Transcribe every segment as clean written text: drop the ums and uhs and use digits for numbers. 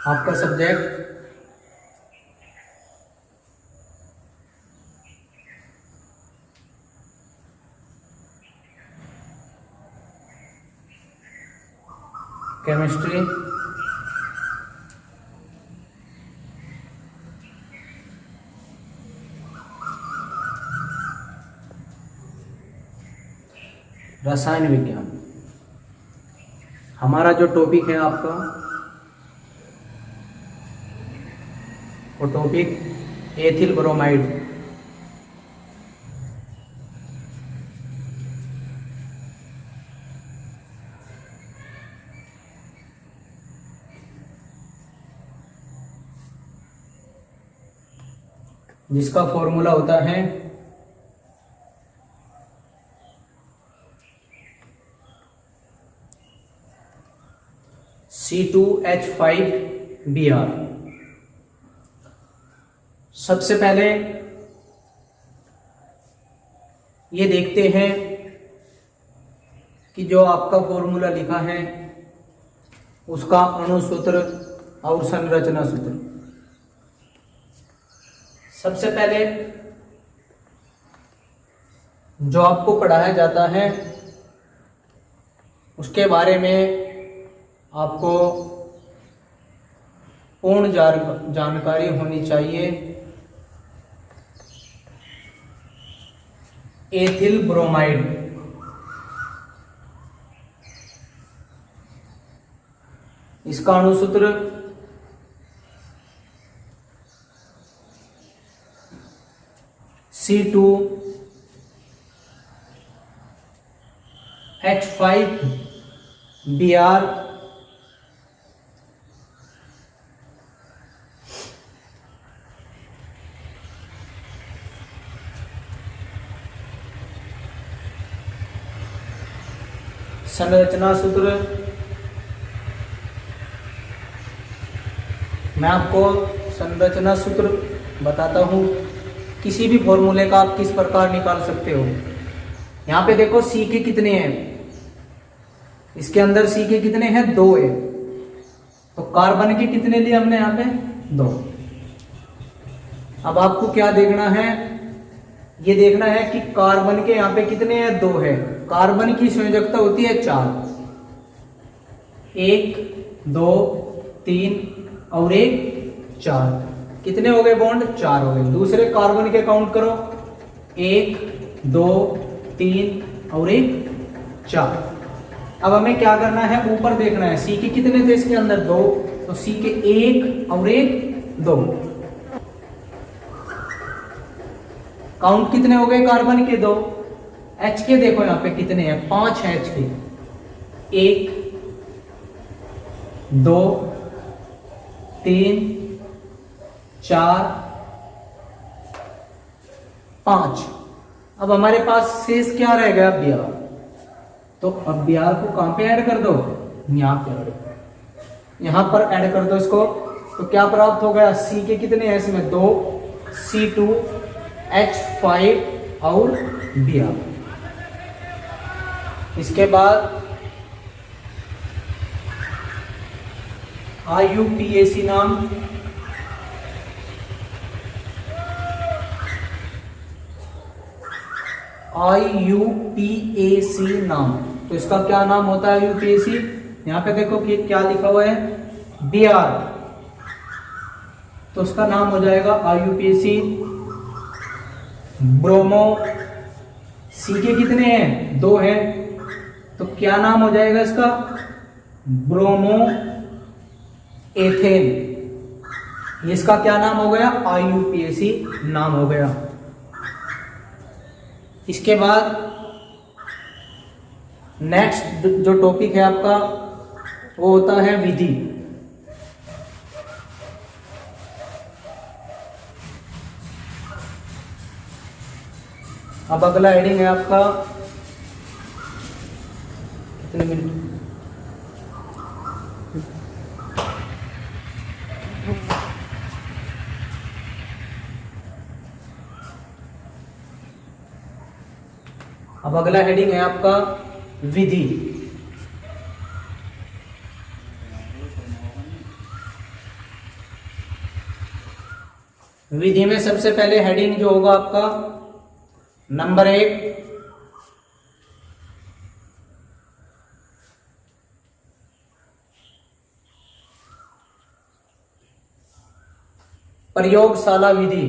आपका subject chemistry. रसायन विज्ञान। हमारा जो टॉपिक है आपका वो टॉपिक एथिल ब्रोमाइड। जिसका फॉर्मूला होता है C2H5Br। सबसे पहले ये देखते हैं कि जो आपका फॉर्मूला लिखा है उसका अणुसूत्र और संरचना सूत्र। सबसे पहले जो आपको पढ़ाया जाता है उसके बारे में आपको पूर्ण जानकारी होनी चाहिए। एथिल ब्रोमाइड, इसका अणुसूत्र C2H5Br। संरचना सूत्र मैं आपको संरचना सूत्र बताता हूं। किसी भी फॉर्मूले का आप किस प्रकार निकाल सकते हो। यहाँ पे देखो सी के कितने हैं, इसके अंदर सी के कितने हैं, 2 है। तो कार्बन के कितने लिए हमने यहाँ पे 2। अब आपको क्या देखना है, ये देखना है कि कार्बन के यहाँ पे कितने हैं, 2 है। कार्बन की संयोजकता होती है 4, 1 2 3 और 1 4। कितने हो गए बॉन्ड, 4 हो गए। दूसरे कार्बन के काउंट करो, 1 2 3 और 1 4। अब हमें क्या करना है, ऊपर देखना है सी के कितने थे इसके अंदर, 2। तो सी के 1 और 1 2। काउंट कितने हो गए कार्बन के, 2। एच के देखो यहाँ पे कितने हैं, 5 है एच के। 1 2 3 4 5। अब हमारे पास शेष क्या रह गया, Br। तो अब Br को कहां पे ऐड कर दो, यहां पे ऐड, यहां पर ऐड कर दो इसको। तो क्या प्राप्त हो गया, C के कितने हैं इसमें, 2, C2H5 और Br। इसके बाद IUPAC नाम, IUPAC नाम। तो इसका क्या नाम होता है IUPAC, यहाँ पे देखो कि क्या लिखा हुआ है, Br। तो उसका नाम हो जाएगा IUPAC ब्रोमो। सी के कितने हैं, 2 हैं। तो क्या नाम हो जाएगा इसका, ब्रोमो एथेन। इसका क्या नाम हो गया, IUPAC नाम हो गया। इसके बाद नेक्स्ट जो टॉपिक है आपका वो होता है विधि। अब अगला हेडिंग है आपका, कितने मिनट, अब अगला हेडिंग है आपका विधि। विधि में सबसे पहले हेडिंग जो होगा आपका नंबर 1, प्रयोगशाला विधि।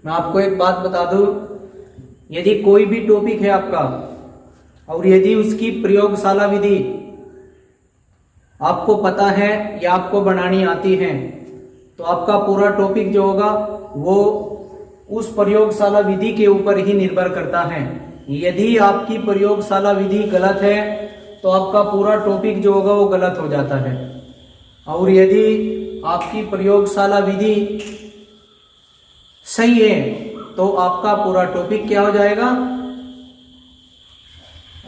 मैं आपको एक बात बता दूं, यदि कोई भी टॉपिक है आपका और यदि उसकी प्रयोगशाला विधि आपको पता है या आपको बनानी आती है तो आपका पूरा टॉपिक जो होगा वो उस प्रयोगशाला विधि के ऊपर ही निर्भर करता है। यदि आपकी प्रयोगशाला विधि गलत है तो आपका पूरा टॉपिक जो होगा वो गलत हो जाता है, और यदि आपकी प्रयोगशाला विधि सही है तो आपका पूरा टॉपिक क्या हो जाएगा,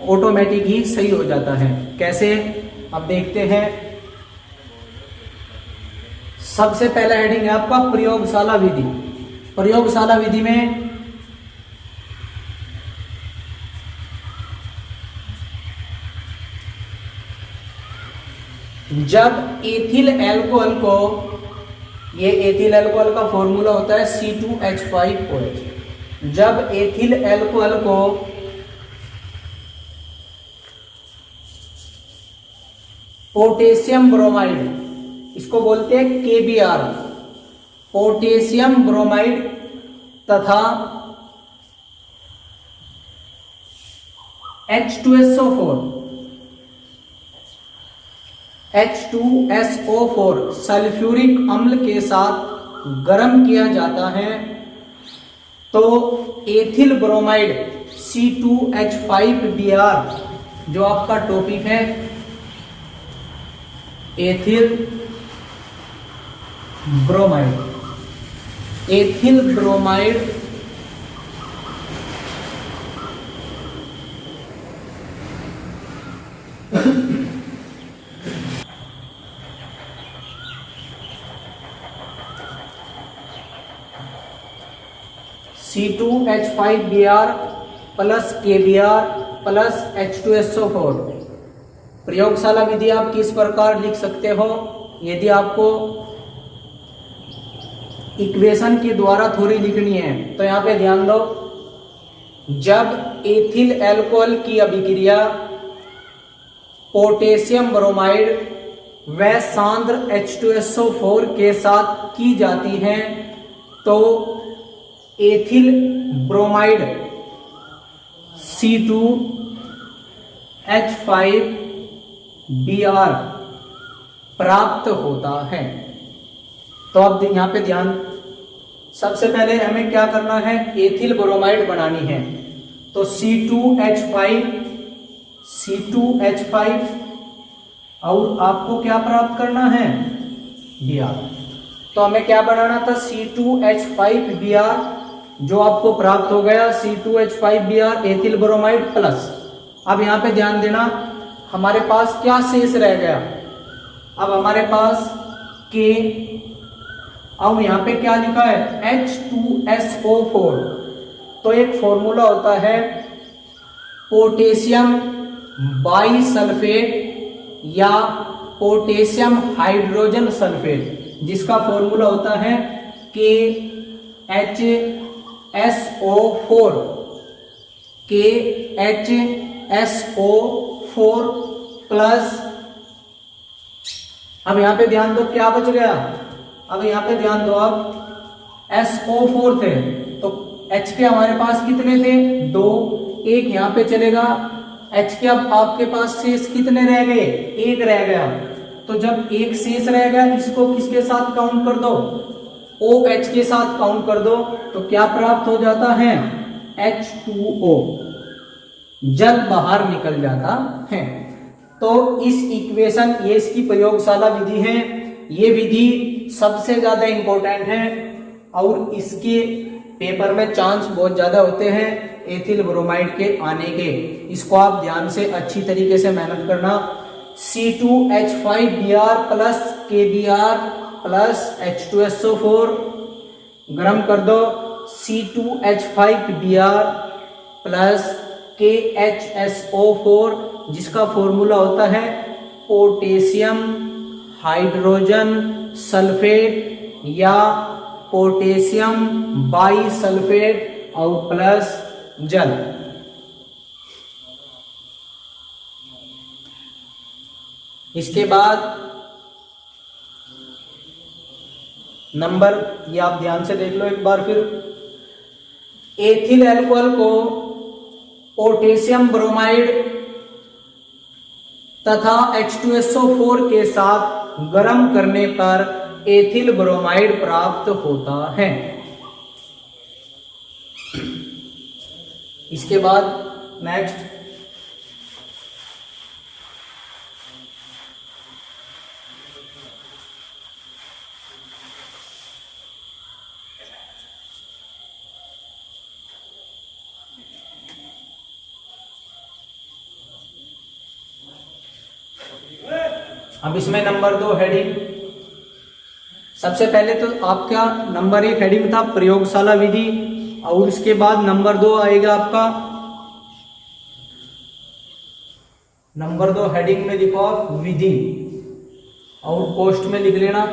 ऑटोमेटिक ही सही हो जाता है। कैसे, अब देखते हैं। सबसे पहला हेडिंग है आपका प्रयोगशाला विधि। प्रयोगशाला विधि में जब एथिल अल्कोहल को, ये एथिल अल्कोहल का फॉर्मूला होता है C2H5OH। जब एथिल अल्कोहल को पोटेशियम ब्रोमाइड, इसको बोलते हैं KBr, पोटेशियम ब्रोमाइड तथा H2SO4 सल्फ्यूरिक अम्ल के साथ गर्म किया जाता है तो एथिल ब्रोमाइड C2H5Br जो आपका टॉपिक है, ethyl bromide, ethyl bromide C2H5Br plus KBr plus H2SO4। प्रयोगशाला विधि आप किस प्रकार लिख सकते हो, यदि आपको इक्वेशन के द्वारा थोड़ी लिखनी है तो यहां पे ध्यान दो। जब एथिल अल्कोहल की अभिक्रिया पोटेशियम ब्रोमाइड व सांद्र H2SO4 के साथ की जाती है तो एथिल ब्रोमाइड C2H5Br प्राप्त होता है। तो अब यहां पे ध्यान, सबसे पहले हमें क्या करना है, एथिल ब्रोमाइड बनानी है तो C2H5 और आपको क्या प्राप्त करना है, Br। तो हमें क्या बनाना था, C2H5Br, जो आपको प्राप्त हो गया C2H5Br एथिल ब्रोमाइड प्लस। अब यहां पे ध्यान देना, हमारे पास क्या शेष रह गया, अब हमारे पास K, अब यहां पे क्या लिखा है H2SO4। तो एक फॉर्मूला होता है पोटेशियम बाइसल्फेट या पोटेशियम हाइड्रोजन सल्फेट, जिसका फॉर्मूला होता है KHSO4, KHSO4 प्लस, अब यहां पे ध्यान दो क्या बच गया, अब यहां पे ध्यान दो, अब SO4 थे तो H के हमारे पास कितने थे, 2, एक यहां पे चलेगा, H के अब आपके पास शेष कितने रह गए, 1 रह गया। तो जब एक शेष रह गया इसको किसके साथ काउंट कर दो, OH के साथ काउंट कर दो, तो क्या प्राप्त हो जाता है, H2O, जल बाहर निकल जाता है। तो इस इक्वेशन, ये इसकी प्रयोगशाला विधि है, ये विधि सबसे ज्यादा इंपॉर्टेंट है और इसके पेपर में चांस बहुत ज्यादा होते हैं एथिल ब्रोमाइड के आने के। इसको आप ध्यान से अच्छी तरीके से मेहनत करना। C2H5Br plus KBr plus H2SO4 गरम कर दो, C2H5Br प्लस KHSO4, जिसका फॉर्मूला होता है पोटेशियम हाइड्रोजन सल्फेट या पोटेशियम बाईसल्फेट और प्लस जल। इसके बाद नंबर, ये आप ध्यान से देख लो एक बार फिर, एथिल अल्कोहल को पोटेशियम ब्रोमाइड तथा H2SO4 के साथ गर्म करने पर एथिल ब्रोमाइड प्राप्त होता है। इसके बाद नेक्स्ट, अब इसमें नंबर 2 हेडिंग। सबसे पहले तो आपका नंबर 1 हेडिंग था प्रयोगशाला विधि, और उसके बाद नंबर 2 आएगा आपका, नंबर 2 हेडिंग में लिखो आप विधि, और पोस्ट में लिख लेना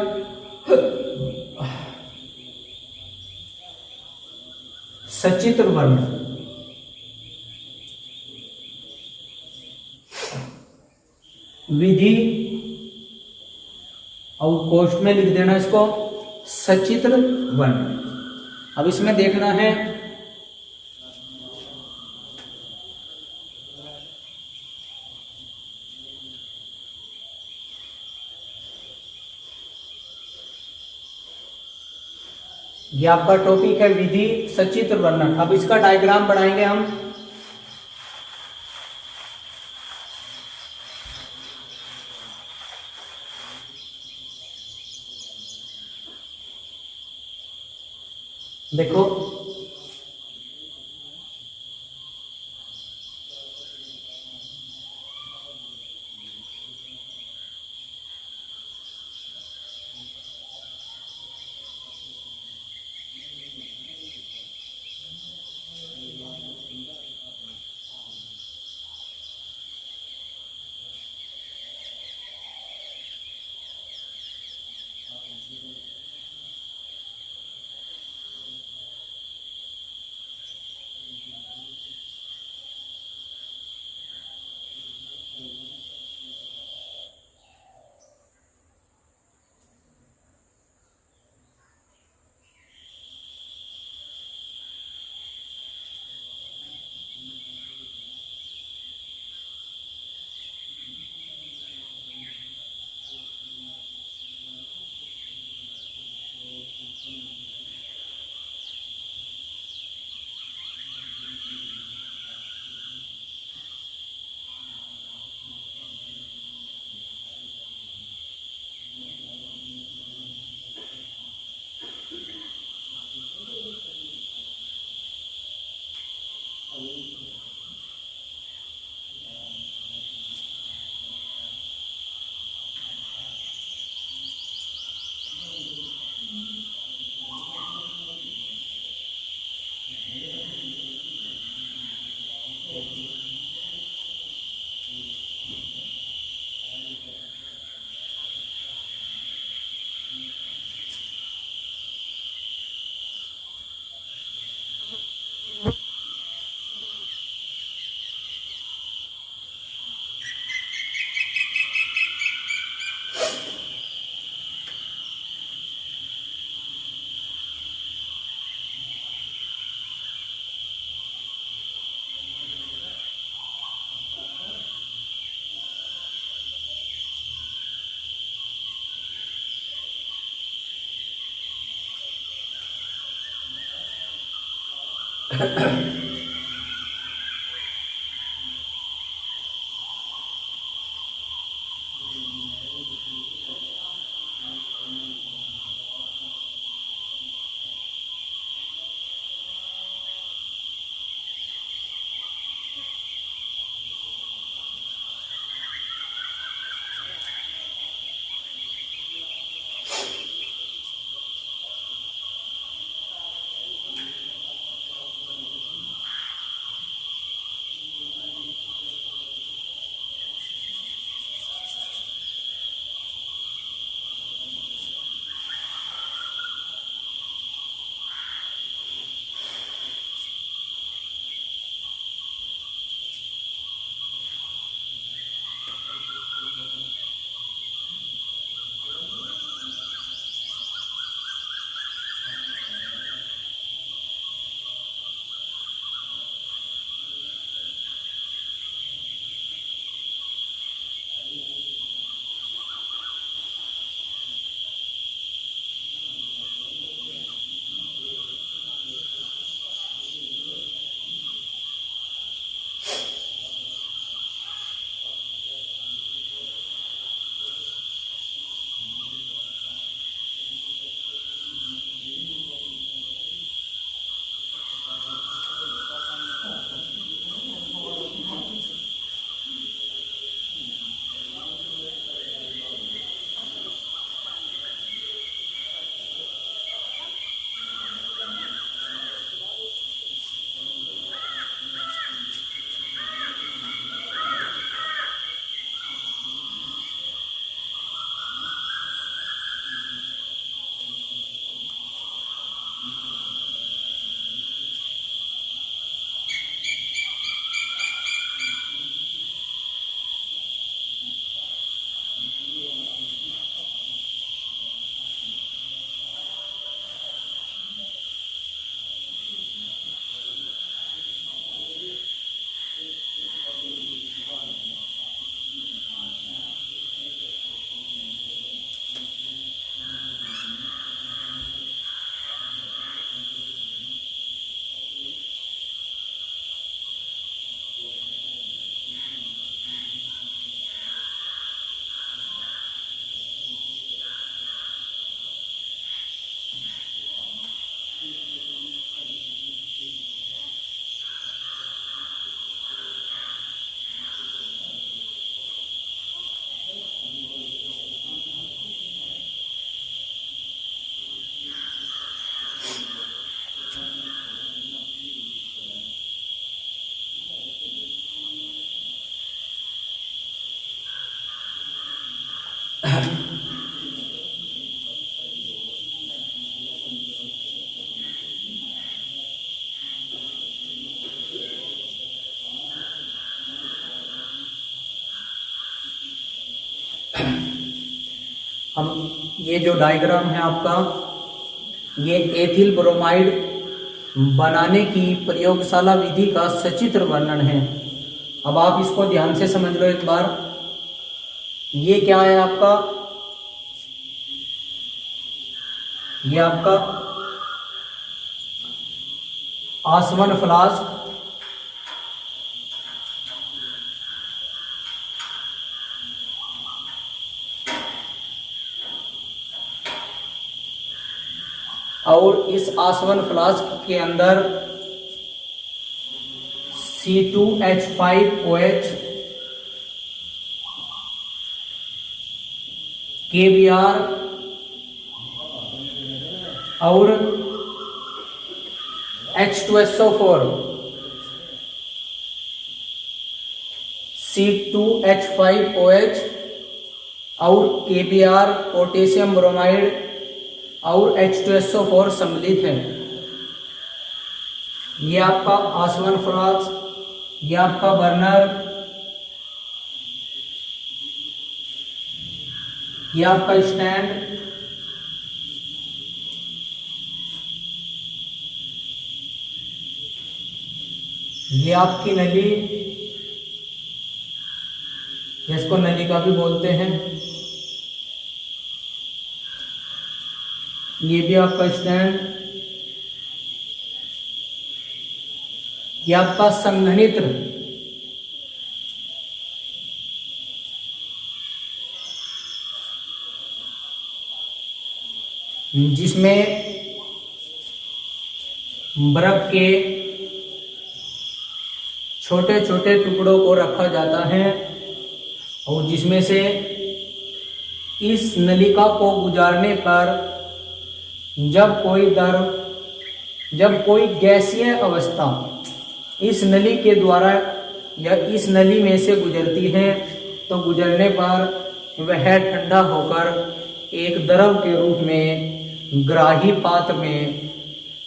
सचित्र वर्ण। विधि और कोष्ठ में लिख देना इसको सचित्र वर्ण। अब इसमें देखना है ये आपका टॉपिक है विधि सचित्र वर्णन। अब इसका डायग्राम बनाएंगे हम। देखो हम ये जो डायग्राम है आपका, ये एथिल ब्रोमाइड बनाने की प्रयोगशाला विधि का सचित्र वर्णन है। अब आप इसको ध्यान से समझ लो एक बार। ये क्या है आपका, ये आपका आसवन फ्लास्क, और इस आसवन फ्लास्क के अंदर C2H5OH, KBr और H2SO4, C2H5OH और KBr पोटेशियम ब्रोमाइड और H2SO4 सम्मिलित है। ये आपका आसवन फ्लास्क, ये आपका बर्नर, ये आपका स्टैंड, ये आपकी नली, जिसको नलिका भी बोलते हैं, ये भी आपका स्टैंड, ये आपका संघनित्र, जिसमें बर्फ के छोटे छोटे टुकड़ों को रखा जाता है और जिसमें से इस नलिका को गुजारने पर जब कोई गैसीय अवस्था इस नली के द्वारा या इस नली में से गुजरती है तो गुजरने पर वह ठंडा होकर एक द्रव के रूप में ग्राही पात्र में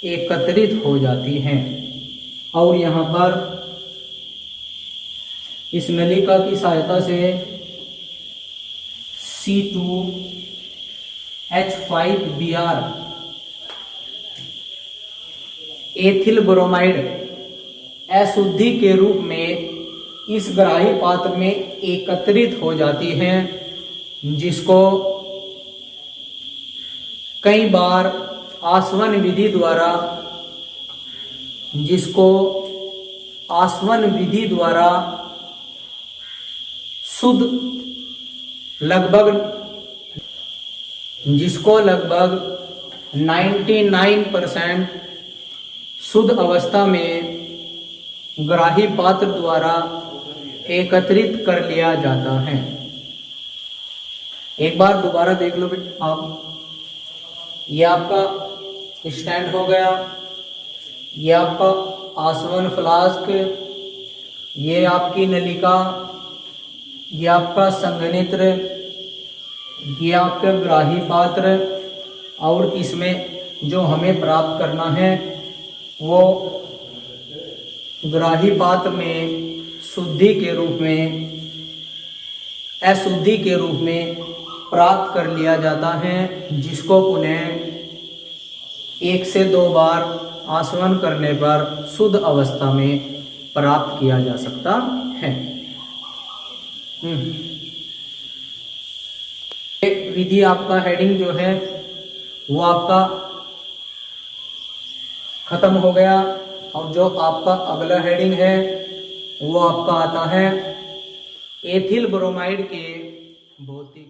एकत्रित हो जाती है। और यहाँ पर इस नलिका की सहायता से C2H5Br एथिल ब्रोमाइड अशुद्धि के रूप में इस ग्राही पात्र में एकत्रित हो जाती है, जिसको कई बार आसवन विधि द्वारा शुद्ध लगभग 99% शुद्ध अवस्था में ग्राही पात्र द्वारा एकत्रित कर लिया जाता है। एक बार दोबारा देख लो बेटा आप, ये आपका स्टैंड हो गया, ये आपका आसवन फ्लास्क, ये आपकी नलिका, ये आपका संघनित्र, ये आपका ग्राही पात्र, और इसमें जो हमें प्राप्त करना है वो ग्राही पात्र में शुद्धि के रूप में, अशुद्धि के रूप में प्राप्त कर लिया जाता है, जिसको पुनः 1 से 2 बार आसवन करने पर शुद्ध अवस्था में प्राप्त किया जा सकता है। एक विधि आपका हेडिंग जो है वो आपका खत्म हो गया, और जो आपका अगला हेडिंग है वो आपका आता है एथिल ब्रोमाइड के भौतिक